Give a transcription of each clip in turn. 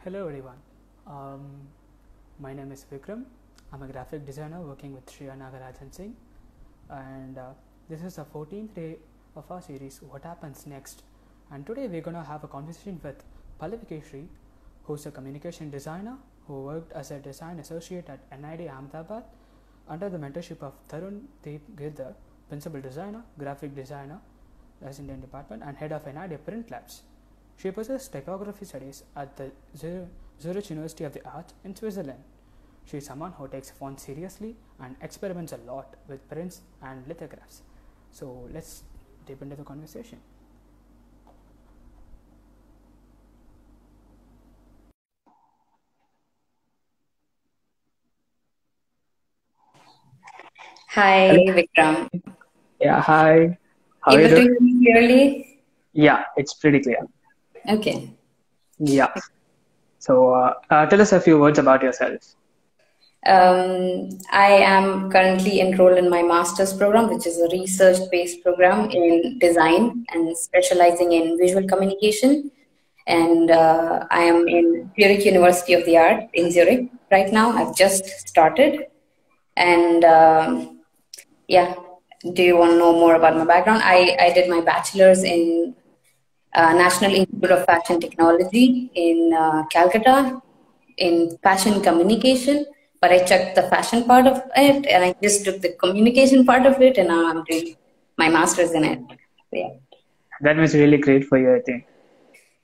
Hello everyone. Um, my name is Vikram. I'm a graphic designer working with Shriya Nagarajan Singh, and this is the 14th day of our series What Happens Next. And today we're going to have a conversation with Pallavi Keshri, who's a communication designer who worked as a design associate at NID Ahmedabad under the mentorship of Tarun Deep Girdhar, principal designer, graphic designer, Indian department, and head of NID Print Labs. She pursues typography studies at the Zurich University of the Arts in Switzerland. She is someone who takes font seriously and experiments a lot with prints and lithographs. So let's dip into the conversation. Hi, Hello. Vikram. Yeah, hi. How are you Able to doing? hear me clearly? Yeah, it's pretty clear. Okay. Yeah. So tell us a few words about yourself. I am currently enrolled in my master's program, which is a research-based program in design and specializing in visual communication. And I am in Zurich University of the Art in Zurich right now. I've just started. And yeah, do you want to know more about my background? I did my bachelor's in National Institute of Fashion Technology in Calcutta in fashion communication, but I checked the fashion part of it and I just took the communication part of it, and now I'm doing my master's in it. Yeah. That was really great for you, I think.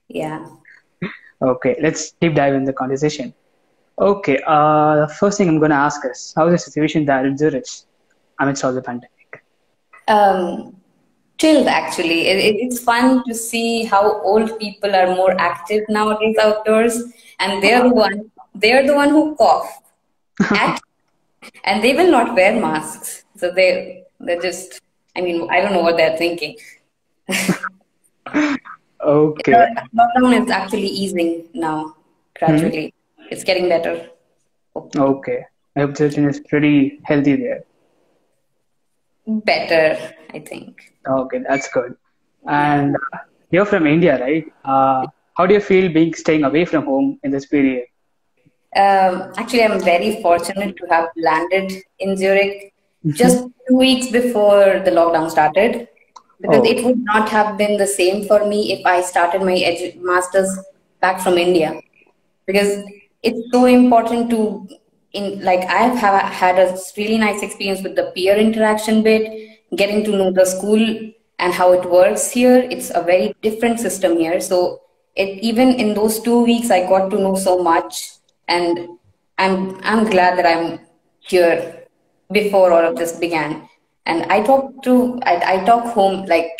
Yeah. Okay, let's deep dive in the conversation. Okay, the first thing I'm going to ask is how is the situation there in Zurich amidst all the pandemic? Chilled actually. It's fun to see how old people are more active nowadays outdoors, and they're the one who cough at, and they will not wear masks. So they're just, I mean, I don't know what they're thinking. Okay. The lockdown is actually easing now Hmm. gradually. It's getting better. Hopefully. Okay. I hope Zurich is pretty healthy there. Better, I think. Okay, that's good. Yeah. And you're from India, right? How do you feel being staying away from home in this period? Actually, I'm very fortunate to have landed in Zurich Mhm. just 2 weeks before the lockdown started, because Oh, it would not have been the same for me if I started my master's back from India. Because it's so important to, I have had a really nice experience with the peer interaction bit, getting to know the school and how it works here. It's a very different system here, so it, even in those 2 weeks I got to know so much, and I'm glad that I'm here before all of this began. And I talk home like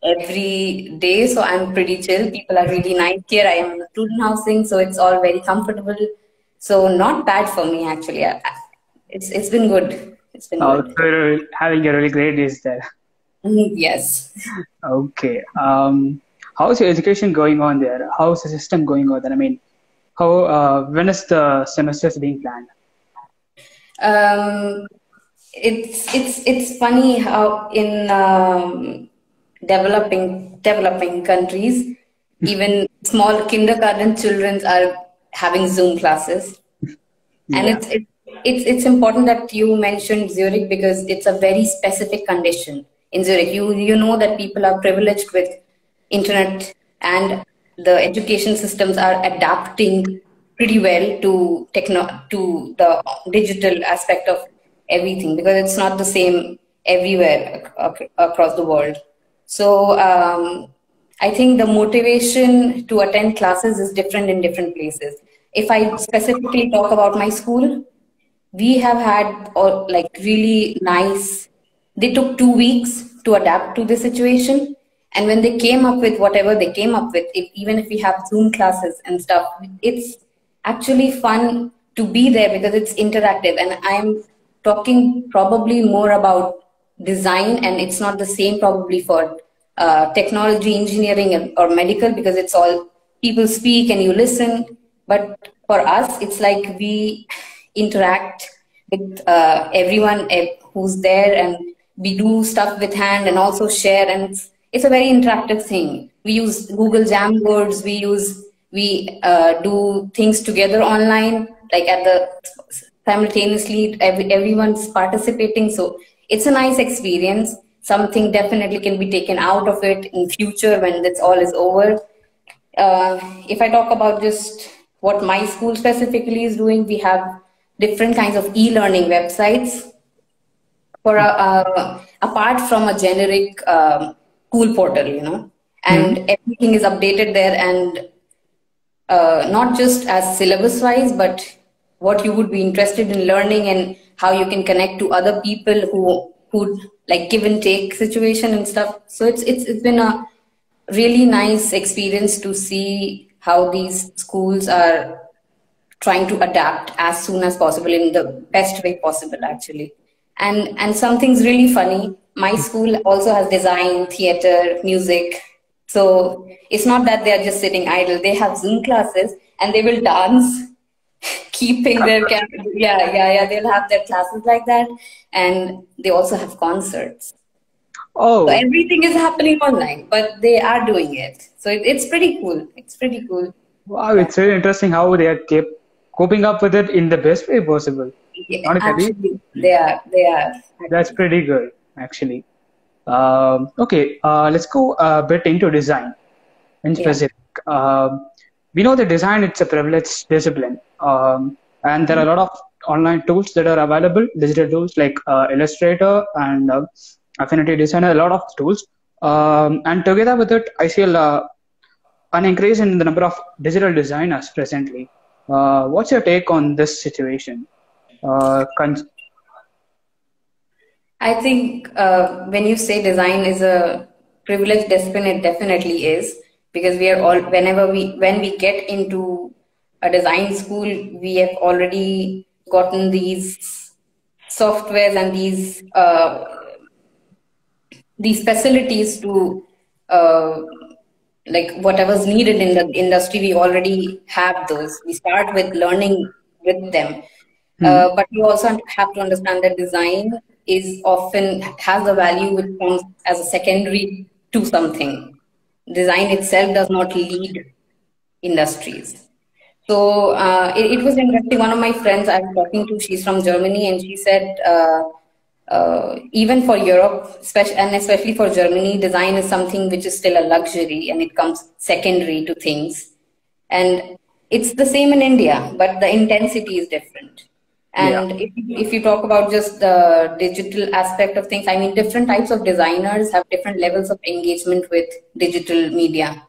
every day, so I'm pretty chill. People are really nice here. I am in a student housing, so it's all very comfortable. So not bad for me actually. It's been good. It's been so good. you're having a really great days there. Yes. Okay. How's your education going on there? How's the system going on there? I mean, when is the semesters being planned? Um, it's funny how in developing countries, even small kindergarten children are having Zoom classes. And Yeah. it's important that you mentioned Zurich because it's a very specific condition in Zurich. You know that people are privileged with internet, and the education systems are adapting pretty well to the digital aspect of everything, because it's not the same everywhere across the world. So I think the motivation to attend classes is different in different places. If I specifically talk about my school, we have had like really nice. They took 2 weeks to adapt to the situation, and when they came up with whatever they came up with, even if we have Zoom classes and stuff, it's actually fun to be there because it's interactive. And I'm talking probably more about design, and it's not the same probably for technology, engineering, or medical, because it's all people speak and you listen. But for us, it's like we interact with everyone who's there, and we do stuff with hand and also share, and it's a very interactive thing. We use Google Jamboards, we use We do things together online, like simultaneously everyone's participating. So it's a nice experience. Something definitely can be taken out of it in future when this all is over. If I talk about just what my school specifically is doing, we have different kinds of e-learning websites for apart from a generic school portal, and everything is updated there, and not just as syllabus wise, but what you would be interested in learning and how you can connect to other people who like give and take situation and stuff. So it's been a really nice experience to see how these schools are trying to adapt as soon as possible in the best way possible, actually. And something's really funny. My school also has design, theater, music. So it's not that they're just sitting idle. They have Zoom classes and they will dance, keeping their yeah. They'll have their classes like that, and they also have concerts. Oh, So everything is happening online, but they are doing it. So it's pretty cool. It's pretty cool. wow! It's really interesting how they are coping up with it in the best way possible. Yeah, Honestly, actually, they are. They are. that's pretty good, actually. Okay, let's go a bit into design in Yeah. specific. We know that design it's a privileged discipline, and there are a lot of online tools that are available, digital tools like Illustrator and Affinity Designer, a lot of tools. And together with it, I see an increase in the number of digital designers presently. What's your take on this situation? I think when you say design is a privileged discipline, it definitely is, because we are all when we get into a design school, we have already gotten these softwares and these facilities to like whatever's needed in the industry. We already have those. We start with learning with them. But you also have to understand that design is often has a value which comes as a secondary to something. Design itself does not lead industries. So it was interesting. One of my friends I was talking to, she's from Germany, and she said even for Europe, especially for Germany, design is something which is still a luxury and it comes secondary to things. And it's the same in India, but the intensity is different. And if you talk about just the digital aspect of things, I mean, different types of designers have different levels of engagement with digital media.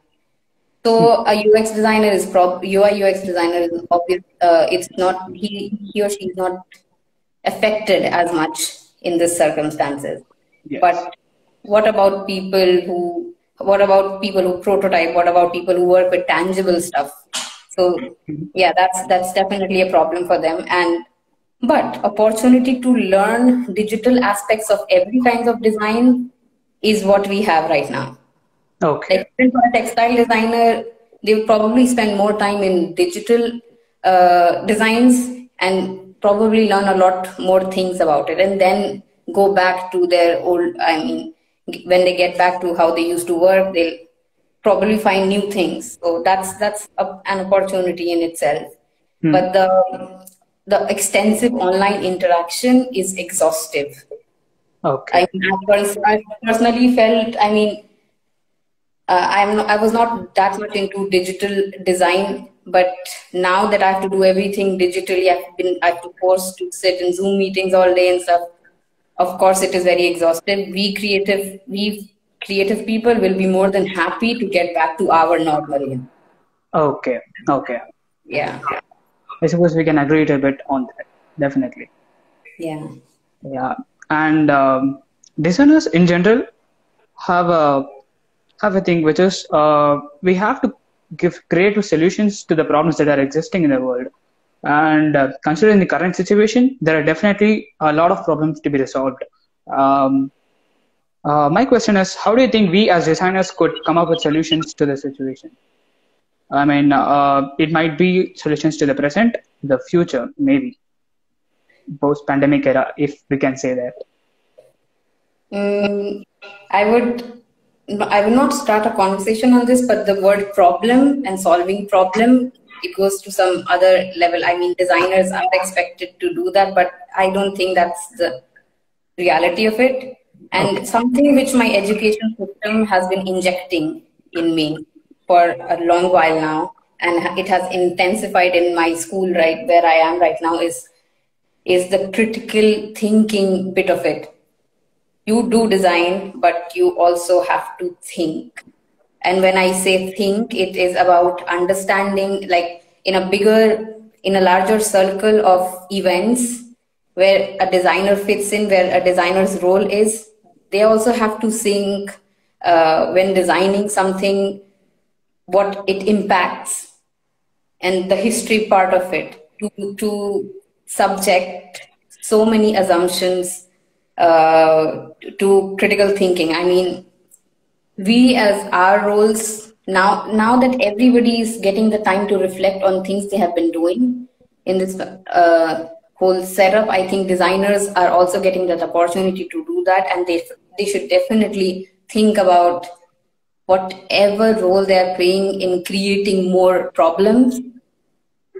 So a UX designer is UI UX designer is obvious. It's not he or she is not affected as much in this circumstances. Yes. But what about people who prototype? What about people who work with tangible stuff? So yeah, that's definitely a problem for them. But opportunity to learn digital aspects of every kind of design is what we have right now. Okay. Like even for a textile designer, they would probably spend more time in digital designs and probably learn a lot more things about it, and then go back to their old. I mean, when they get back to how they used to work, they'll probably find new things. So that's an opportunity in itself. But the extensive online interaction is exhaustive. Okay. I personally felt, I mean, I was not that much into digital design, but now that I have to do everything digitally, I have to forced to sit in Zoom meetings all day and stuff. Of course, it is very exhaustive. We creative people will be more than happy to get back to our normal. Okay. Okay. Yeah. I suppose we can agree a bit on that. Definitely. Yeah. Yeah. And designers in general have a thing which is we have to give creative solutions to the problems that are existing in the world. And considering the current situation, there are definitely a lot of problems to be resolved. My question is, how do you think we as designers could come up with solutions to the situation? I mean, it might be solutions to the present, the future, maybe post-pandemic era, if we can say that. I would I will not start a conversation on this, but the word problem and solving problem, it goes to some other level. I mean, designers are expected to do that, but I don't think that's the reality of it. And Okay. something which my education system has been injecting in me for a long while now, and it has intensified in my school, right where I am right now, is the critical thinking bit of it. You do design, but you also have to think. And when I say think, it is about understanding, like in a larger circle of events where a designer fits in, where a designer's role is. They also have to think when designing something, what it impacts and the history part of it, to subject so many assumptions to critical thinking. I mean, we as our roles now that everybody is getting the time to reflect on things they have been doing in this whole setup, I think designers are also getting that opportunity to do that, and they should definitely think about whatever role they are playing in creating more problems,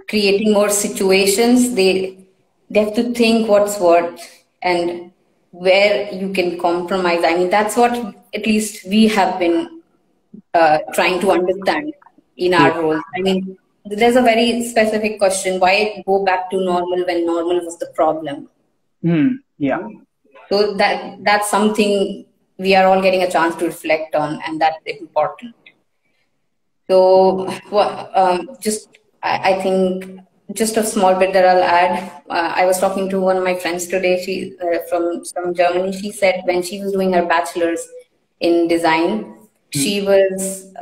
creating more situations. They have to think what's what and where you can compromise. I mean, that's what at least we have been trying to understand in Yeah. our roles. I mean, there's a very specific question: why go back to normal when normal was the problem? Yeah. So that's something we are all getting a chance to reflect on, and that's important. So, I think just a small bit that I'll add. I was talking to one of my friends today. She from Germany. She said when she was doing her bachelor's in design, she was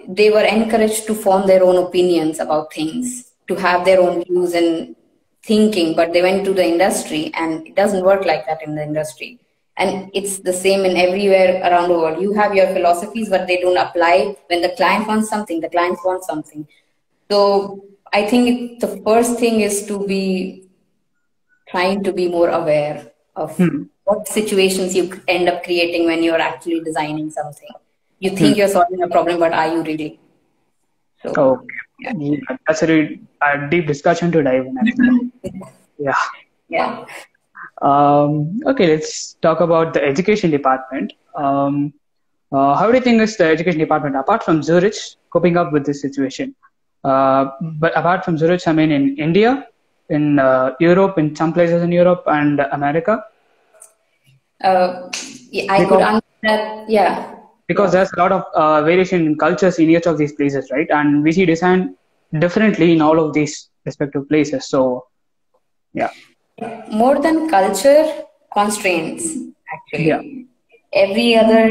they were encouraged to form their own opinions about things, to have their own views and thinking. But they went to the industry, and it doesn't work like that in the industry. And it's the same in everywhere around the world. You have your philosophies, but they don't apply. When the client wants something, the clients want something. So I think the first thing is to be trying to be more aware of what situations you end up creating when you're actually designing something. You think you're solving a problem, but are you really? So, Okay. yeah. Yeah, that's a really deep discussion to dive in, actually. Yeah. Yeah. Okay, let's talk about the education department. How do you think is the education department, apart from Zurich, coping up with this situation? But apart from Zurich, I mean in India, in Europe, in some places in Europe and America? Yeah, I could Because answer that. Yeah. because there's a lot of variation in cultures in each of these places, right? And we see design differently in all of these respective places. So, yeah. More than culture, constraints, Yeah. actually. Every other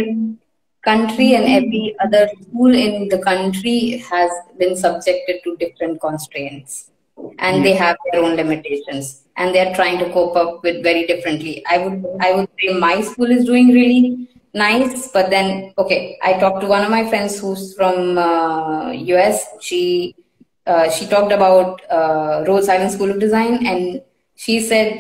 country and every other school in the country has been subjected to different constraints, and Yeah. they have their own limitations, and they're trying to cope up with very differently. I would say my school is doing really nice, but then okay, I talked to one of my friends who's from US. She talked about Rhode Island School of Design, and she said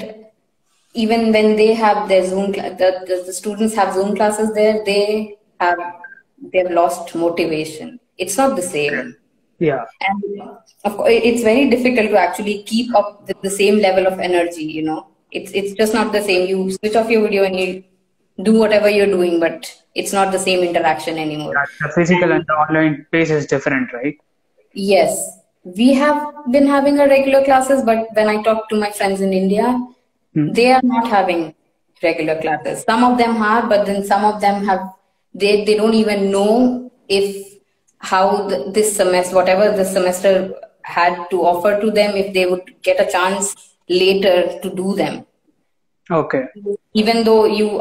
even when they have their the students have Zoom classes there, they've lost motivation. It's not the same. Yeah. And of course, it's very difficult to actually keep up with the same level of energy, It's just not the same. You switch off your video and you do whatever you're doing, but it's not the same interaction anymore. The physical and the online pace is different, right? Yes, we have been having our regular classes, but when I talk to my friends in India, they are not having regular classes. Some of them are, but then some of them they don't even know if how this semester, whatever the semester had to offer to them, if they would get a chance later to do them. Okay. Even though you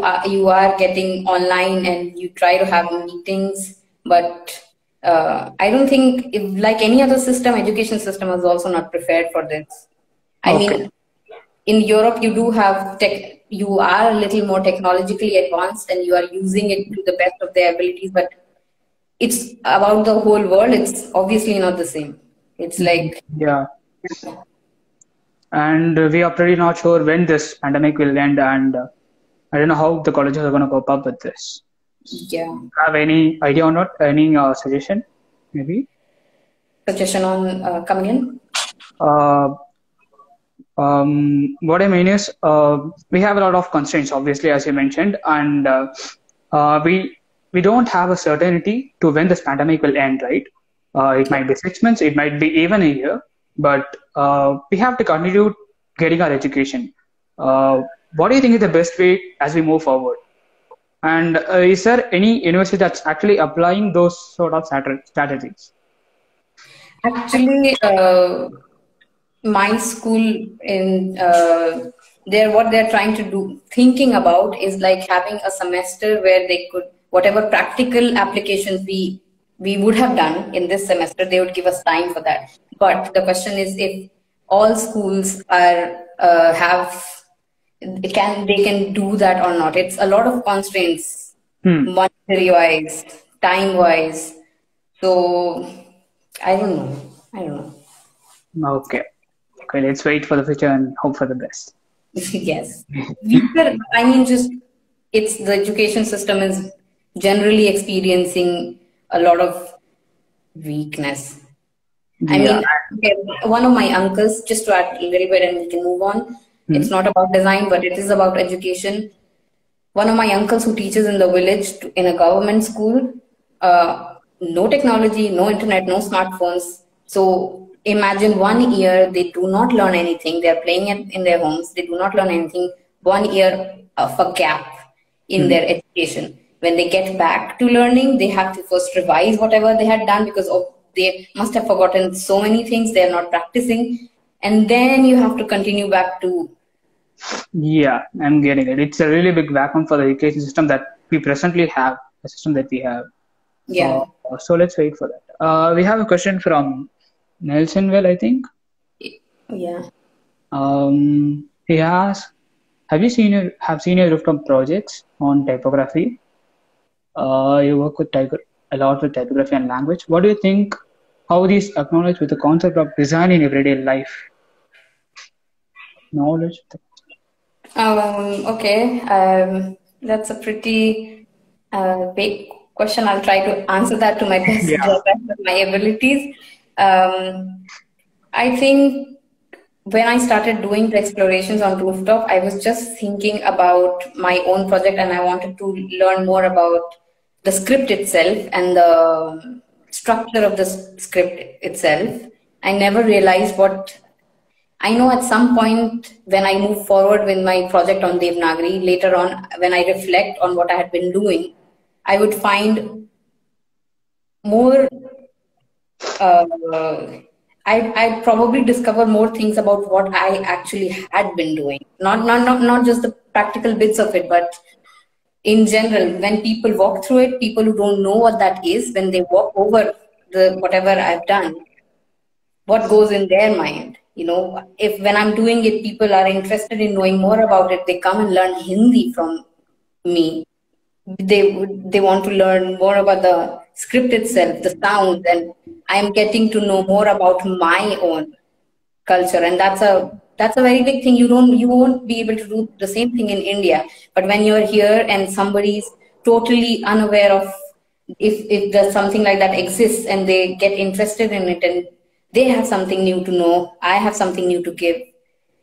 are getting online and you try to have meetings, but I don't think like any other system, education system is also not prepared for this. I Okay. mean, in Europe, you do have you are a little more technologically advanced and you are using it to the best of their abilities, but it's about the whole world. It's obviously not the same. It's like, Yeah. And we are pretty not sure when this pandemic will end, and I don't know how the colleges are going to cope up with this. Yeah. Have any idea or not? Any suggestion, maybe? Suggestion on coming in? Uh, what I mean is, we have a lot of constraints, obviously, as you mentioned, and we don't have a certainty to when this pandemic will end, right? It might be 6 months, it might be even a year, but we have to continue getting our education. What do you think is the best way as we move forward? And is there any university that's actually applying those sort of strategies? Actually, my school in what they're trying to do, thinking about is like having a semester where they could, whatever practical applications we would have done in this semester, they would give us time for that. But the question is if all schools are have they can do that or not. It's a lot of constraints, monetary wise, time wise. So I don't know. Okay. Okay, let's wait for the future and hope for the best. Yes. I mean, just it's the education system is generally experiencing a lot of weakness. I mean, okay, one of my uncles, just to add a little bit and we can move on. It's not about design, but it is about education. One of my uncles who teaches in the village in a government school, no technology, no internet, no smartphones. So imagine 1 year, they do not learn anything. They're playing it in their homes. They do not learn anything. 1 year of a gap in their education. When they get back to learning, they have to first revise whatever they had done because they must have forgotten so many things. They're not practicing. And then you have to continue back to. Yeah, I'm getting it. It's a really big vacuum for the education system that we presently have, the system that we have. Yeah. So let's wait for that. We have a question from Nelson Well, I think. Yeah. He asks, have you seen your rooftop projects on typography? You work with a lot with typography and language. What do you think? How these acknowledge with the concept of design in everyday life? Knowledge. Okay. That's a pretty big question. I'll try to answer that to my best of my abilities. I think when I started doing the explorations on rooftop, I was just thinking about my own project and I wanted to learn more about the script itself and the structure of the script itself. I never realized I know at some point when I move forward with my project on Devanagari, later on, when I reflect on what I had been doing, I would find more, I'd probably discover more things about what I actually had been doing. Not just the practical bits of it, but in general, when people walk through it, people who don't know what that is, when they walk over whatever I've done, what goes in their mind? If when I'm doing it, people are interested in knowing more about it, they come and learn Hindi from me. They want to learn more about the script itself, the sound, and I'm getting to know more about my own culture, and that's a very big thing. You won't be able to do the same thing in India, but when you're here and somebody's totally unaware of if there's something like that exists and they get interested in it and they have something new to know, I have something new to give.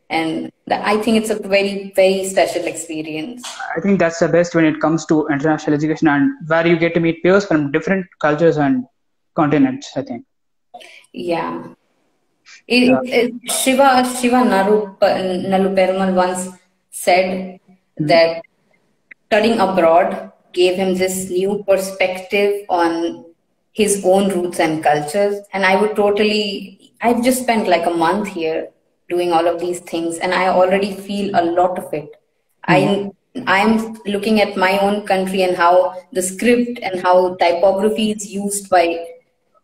And I think it's a very, very special experience. I think that's the best when it comes to international education and where you get to meet peers from different cultures and continents, I think. Yeah. Shiva Nalu Perumal once said that studying abroad gave him this new perspective on his own roots and cultures. And I've just spent like a month here doing all of these things and I already feel a lot of it. I'm looking at my own country and how the script and how typography is used by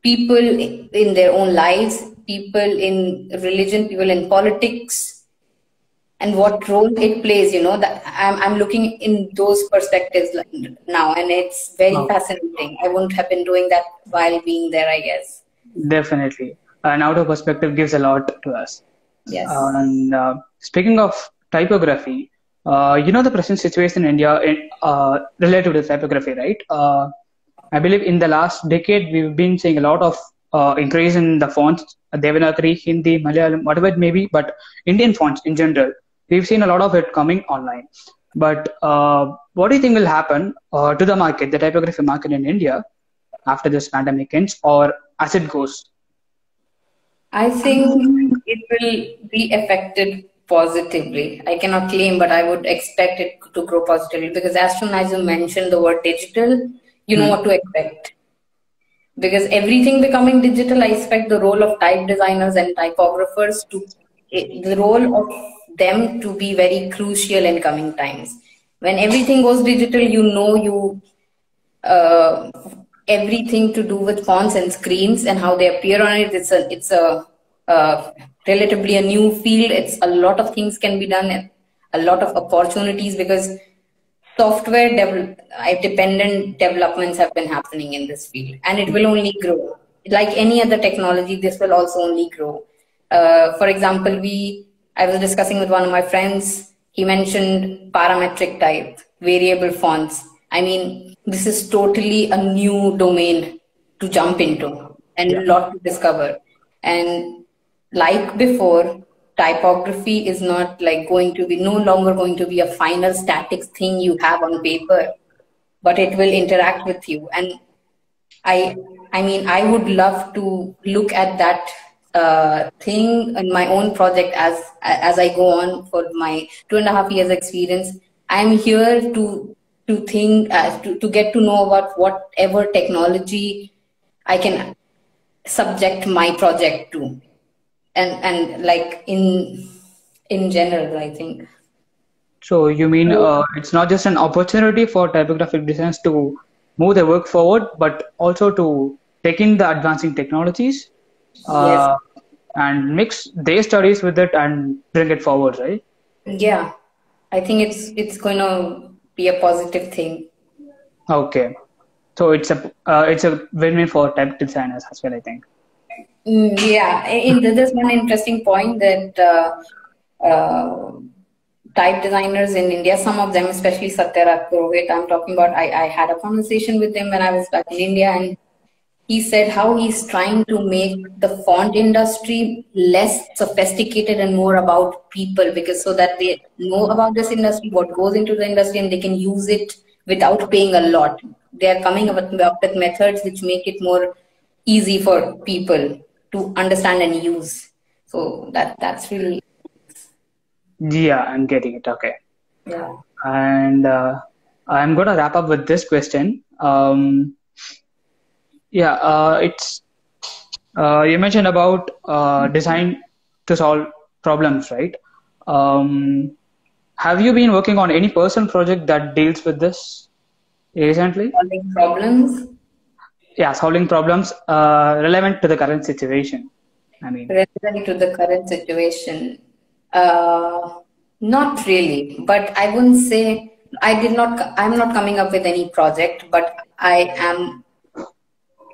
people in their own lives, people in religion, people in politics, and what role it plays, that I'm looking in those perspectives now, and it's very fascinating. I wouldn't have been doing that while being there, I guess. Definitely. An outer perspective gives a lot to us. Yes. And speaking of typography, The present situation in India related to typography, right? I believe in the last decade we've been seeing a lot of increase in the fonts, Devanagari, Hindi, Malayalam, whatever it may be, but Indian fonts in general, we've seen a lot of it coming online. But what do you think will happen to the market, the typography market in India, after this pandemic ends, or as it goes? I think it will be affected positively. I cannot claim, but I would expect it to grow positively because as soon as you mention the word digital, you know what to expect. Because everything becoming digital, I expect the role of type designers and typographers the role of them to be very crucial in coming times. When everything goes digital, everything to do with fonts and screens and how they appear on it. It's a relatively a new field. It's a lot of things can be done, a lot of opportunities because software dependent developments have been happening in this field, and it will only grow. Like any other technology, this will also only grow. For example, I was discussing with one of my friends. He mentioned parametric type, variable fonts. I mean, this is totally a new domain to jump into and a lot to discover. And like before, typography is not like no longer going to be a final static thing you have on paper, but it will interact with you. And I mean, I would love to look at that thing in my own project as I go on for my 2.5 years experience. I'm here to think to get to know about whatever technology I can subject my project to, and like in general, I think. So you mean it's not just an opportunity for typographic designers to move their work forward, but also to take in the advancing technologies and mix their studies with it and bring it forward, right? Yeah, I think it's going to be a positive thing. Okay, so it's a win-win for type designers as well, I think. Yeah, there's one interesting point that type designers in India, some of them, especially Satya Purohit, I'm talking about, I had a conversation with him when I was back in India, and he said how he's trying to make the font industry less sophisticated and more about people, because so that they know about this industry, what goes into the industry, and they can use it without paying a lot. They are coming up with methods which make it more easy for people to understand and use. So that's really... Yeah, I'm getting it. Okay. Yeah. And I'm going to wrap up with this question. It's you mentioned about design to solve problems, right? Have you been working on any personal project that deals with this recently? Solving problems? Yeah, solving problems relevant to the current situation. I mean, relevant to the current situation. Not really, but I wouldn't say I'm not coming up with any project, but I am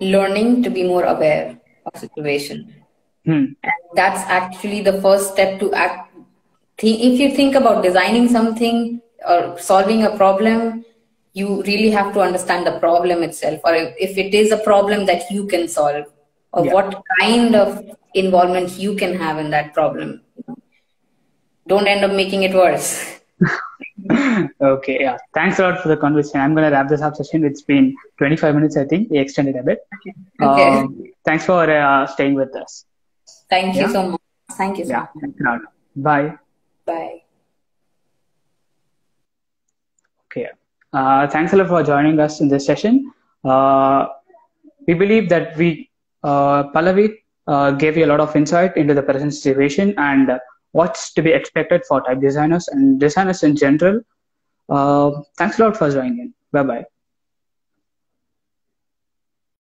learning to be more aware of situation. And that's actually the first step to act. If you think about designing something or solving a problem, you really have to understand the problem itself, or if it is a problem that you can solve, or what kind of involvement you can have in that problem. Don't end up making it worse. Okay, yeah. Thanks a lot for the conversation. I'm going to wrap this up session. It's been 25 minutes, I think. We extended a bit. Okay. Thanks for staying with us. Thank you so much. Thank you so much. No. Bye. Bye. Okay. Thanks a lot for joining us in this session. We believe that Pallavi gave you a lot of insight into the present situation and what's to be expected for type designers and designers in general. Thanks a lot for joining in. Bye-bye.